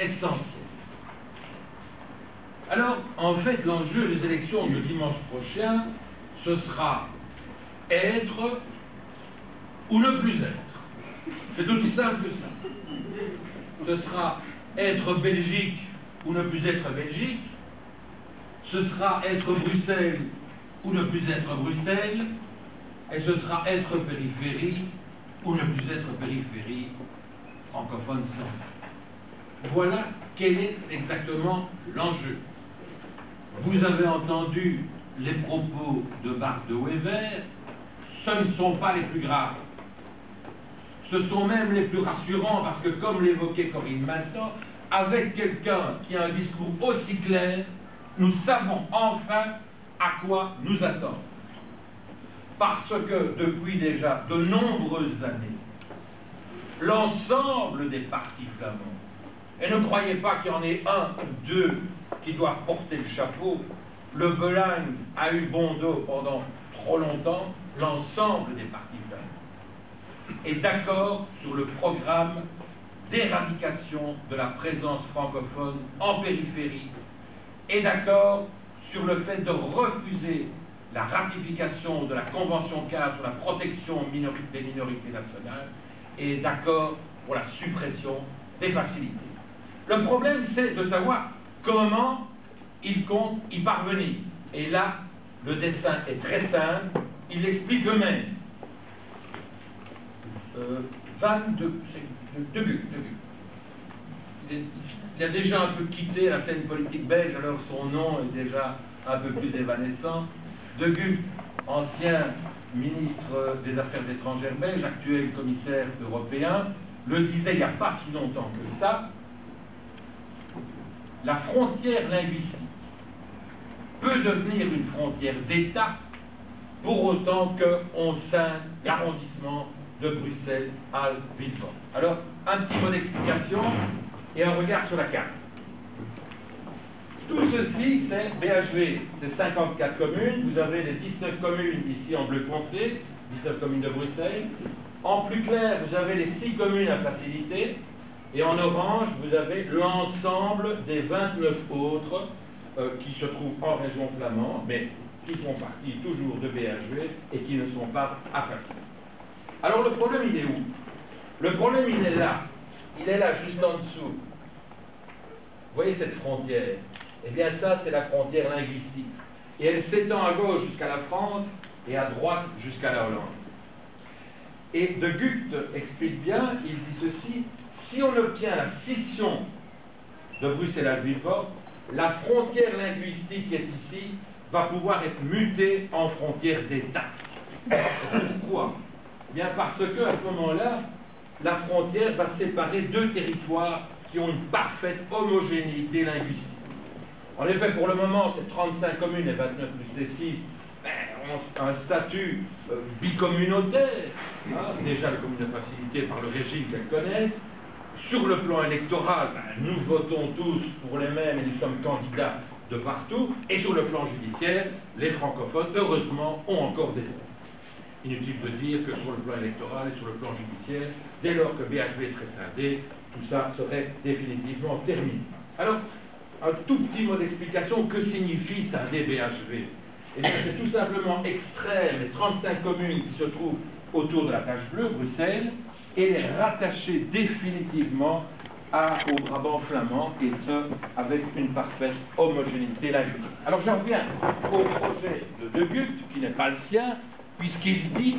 essentiel. Alors, en fait, l'enjeu des élections de dimanche prochain, ce sera être ou ne plus être. C'est aussi simple que ça. Ce sera être Belgique ou ne plus être Belgique. Ce sera être Bruxelles ou ne plus être Bruxelles. Et ce sera être périphérie ou ne plus être périphérie, francophone sans. Voilà quel est exactement l'enjeu. Vous avez entendu les propos de Bart de Wever, ce ne sont pas les plus graves. Ce sont même les plus rassurants parce que, comme l'évoquait Corinne maintenant, avec quelqu'un qui a un discours aussi clair, nous savons enfin à quoi nous attendre. Parce que depuis déjà de nombreuses années, l'ensemble des partis flamands, et ne croyez pas qu'il y en ait un ou deux qui doivent porter le chapeau, le Belang a eu bon dos pendant trop longtemps, l'ensemble des partis flamands est d'accord sur le programme d'éradication de la présence francophone en périphérie, est d'accord sur le fait de refuser la ratification de la Convention cadre sur la protection des minorités nationales, et est d'accord pour la suppression des facilités. Le problème, c'est de savoir comment ils comptent y parvenir. Et là, le dessin est très simple, il l'explique eux-mêmes. Van de Gucht. Il a déjà un peu quitté la scène politique belge, alors son nom est déjà un peu plus évanescent. De Gucht, ancien ministre des Affaires étrangères belge, actuel commissaire européen, le disait il n'y a pas si longtemps que ça. La frontière linguistique peut devenir une frontière d'État pour autant qu'on scinde l'arrondissement de Bruxelles à Villefort. Alors, un petit mot d'explication et un regard sur la carte. Tout ceci, c'est BHV, c'est 54 communes. Vous avez les 19 communes ici en bleu foncé, 19 communes de Bruxelles. En plus clair, vous avez les 6 communes à faciliter. Et en orange, vous avez l'ensemble des 29 autres qui se trouvent en région flamande, mais qui font partie toujours de BHV et qui ne sont pas à faciliter. Alors le problème, il est où? Le problème, il est là. Il est là, juste en dessous. Vous voyez cette frontière? Eh bien, ça, c'est la frontière linguistique. Et elle s'étend à gauche jusqu'à la France et à droite jusqu'à la Hollande. Et de Gucht explique bien, il dit ceci: si on obtient la scission de Bruxelles à Villefort, la frontière linguistique qui est ici va pouvoir être mutée en frontière d'État. Pourquoi? Eh bien, parce que à ce moment-là, la frontière va séparer deux territoires qui ont une parfaite homogénéité linguistique. En effet, pour le moment, c'est 35 communes et 29 plus les 6 ont un statut bicommunautaire. Déjà, les communes de facilité par le régime qu'elles connaissent. Sur le plan électoral, nous votons tous pour les mêmes et nous sommes candidats de partout. Et sur le plan judiciaire, les francophones, heureusement, ont encore des droits. Inutile de dire que sur le plan électoral et sur le plan judiciaire, dès lors que BHV serait scindé, tout ça serait définitivement terminé. Alors, un tout petit mot d'explication, que signifie scinder BHV? Eh bien, c'est tout simplement extraire les 35 communes qui se trouvent autour de la tache bleue, Bruxelles, et les rattacher définitivement au Brabant flamand, et ce, avec une parfaite homogénéité linguistique. Alors, j'en reviens au projet de Gucht, qui n'est pas le sien, puisqu'il dit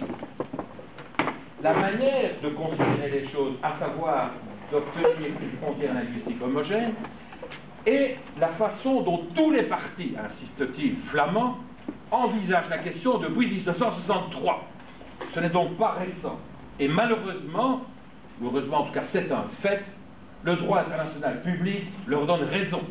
la manière de considérer les choses, à savoir d'obtenir une frontière linguistique homogène, et la façon dont tous les partis, insiste-t-il, flamands, envisagent la question depuis 1963. Ce n'est donc pas récent. Et malheureusement, ou heureusement en tout cas c'est un fait, le droit international public leur donne raison.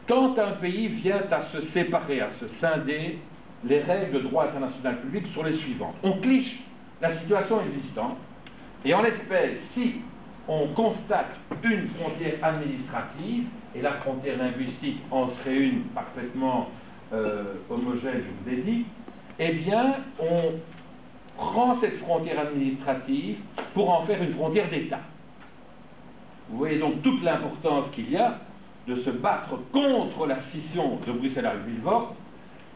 Quand un pays vient à se séparer, à se scinder, les règles de droit international public sont les suivantes. On cliche la situation existante, et en l'espèce, si on constate une frontière administrative, et la frontière linguistique en serait une parfaitement homogène, je vous ai dit, eh bien, on prend cette frontière administrative pour en faire une frontière d'État. Vous voyez donc toute l'importance qu'il y a de se battre contre la scission de Bruxelles à Vilvoorde,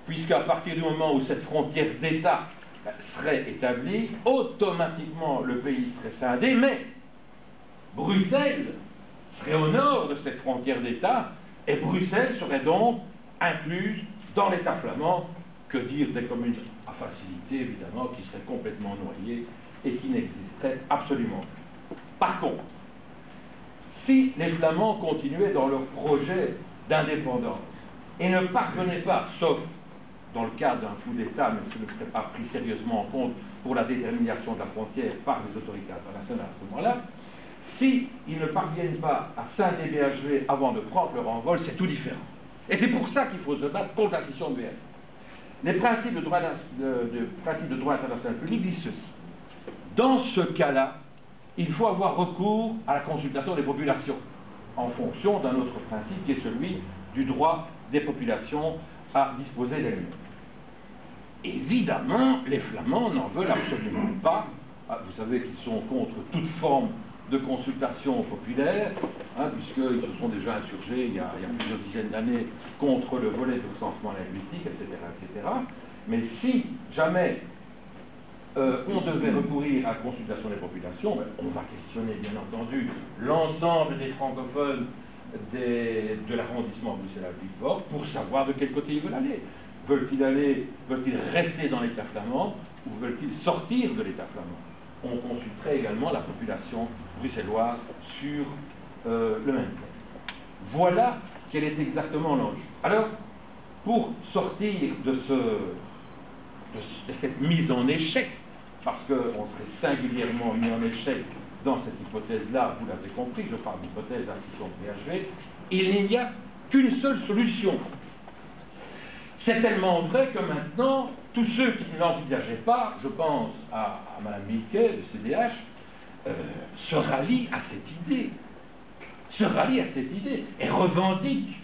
puisqu'à partir du moment où cette frontière d'État serait établie, automatiquement le pays serait scindé, mais Bruxelles serait au nord de cette frontière d'État, et Bruxelles serait donc incluse dans l'État flamand. Que dire des communes à facilité, évidemment, qui seraient complètement noyées et qui n'existeraient absolument pas. Par contre, si les Flamands continuaient dans leur projet d'indépendance et ne parvenaient pas, sauf dans le cadre d'un coup d'État, mais ce ne serait pas pris sérieusement en compte pour la détermination de la frontière par les autorités internationales à ce moment-là, s'ils ne parviennent pas à scinder BHV avant de prendre leur envol, c'est tout différent. Et c'est pour ça qu'il faut se battre contre la scission de BHV. Les principes de droit international public disent ceci. Dans ce cas-là, il faut avoir recours à la consultation des populations, en fonction d'un autre principe qui est celui du droit des populations à disposer d'elles-mêmes. Évidemment, les Flamands n'en veulent absolument pas. Vous savez qu'ils sont contre toute forme de consultation populaire, puisqu'ils se sont déjà insurgés il y a plusieurs dizaines d'années contre le volet de recensement linguistique, etc., etc. Mais si jamais on devait recourir à la consultation des populations, on va questionner bien entendu l'ensemble des francophones de l'arrondissement Bruxelles-Vilvoorde pour savoir de quel côté ils veulent aller. Veulent-ils rester dans l'État flamand ou veulent-ils sortir de l'État flamand? On consulterait également la population bruxelloise sur le même thème. Voilà quel est exactement l'enjeu. Alors, pour sortir de cette mise en échec, parce qu'on serait singulièrement mis en échec dans cette hypothèse-là, vous l'avez compris, je parle d'hypothèse d'institution de BHV, il n'y a qu'une seule solution. C'est tellement vrai que maintenant, tous ceux qui ne l'envisageaient pas, je pense à Mme Milquet, du CDH, se rallient à cette idée, et revendiquent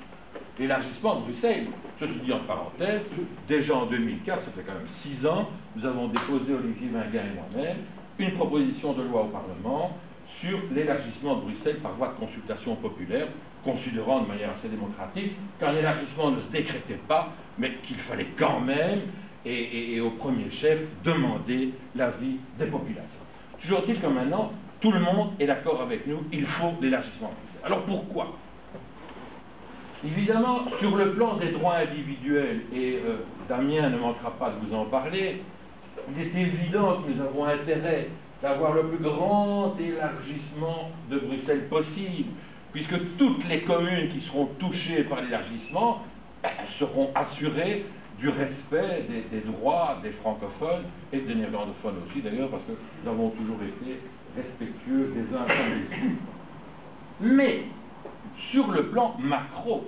l'élargissement de Bruxelles. Je te dis en parenthèse, déjà en 2004, ça fait quand même 6 ans, nous avons déposé, Olivier Vinguin et moi-même, une proposition de loi au Parlement sur l'élargissement de Bruxelles par voie de consultation populaire, considérant de manière assez démocratique qu'un élargissement ne se décrétait pas, mais qu'il fallait quand même, et au premier chef, demander l'avis des populations. Toujours est-il que maintenant, tout le monde est d'accord avec nous, il faut l'élargissement de Bruxelles. Alors pourquoi? Évidemment, sur le plan des droits individuels, et Damien ne manquera pas de vous en parler, il est évident que nous avons intérêt d'avoir le plus grand élargissement de Bruxelles possible, puisque toutes les communes qui seront touchées par l'élargissement seront assurées du respect des droits des francophones et des néerlandophones aussi, d'ailleurs, parce que nous avons toujours été respectueux des uns comme des autres. Mais, sur le plan macro,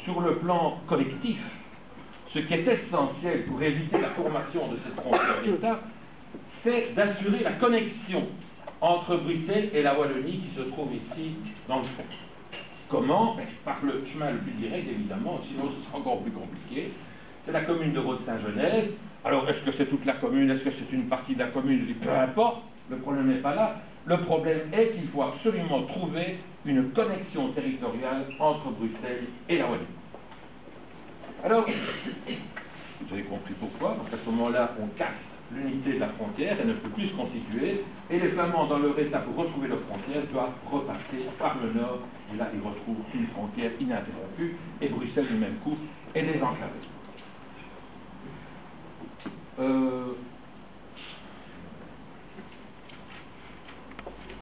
sur le plan collectif, ce qui est essentiel pour éviter la formation de cette frontière d'État, c'est d'assurer la connexion entre Bruxelles et la Wallonie qui se trouve ici dans le fond. Comment? Par le chemin le plus direct, évidemment, sinon ce sera encore plus compliqué. C'est la commune de Rode-Saint-Genèse. Alors, est-ce que c'est toute la commune? Est-ce que c'est une partie de la commune? Peu importe, le problème n'est pas là. Le problème est qu'il faut absolument trouver une connexion territoriale entre Bruxelles et la Wallonie. Alors, vous avez compris pourquoi, parce qu'à ce moment-là, on casse l'unité de la frontière, elle ne peut plus se constituer, et les Flamands, dans leur état pour retrouver leur frontière, doivent repasser par le nord, et là, ils retrouvent une frontière ininterrompue, et Bruxelles, du même coup, est désenclavée.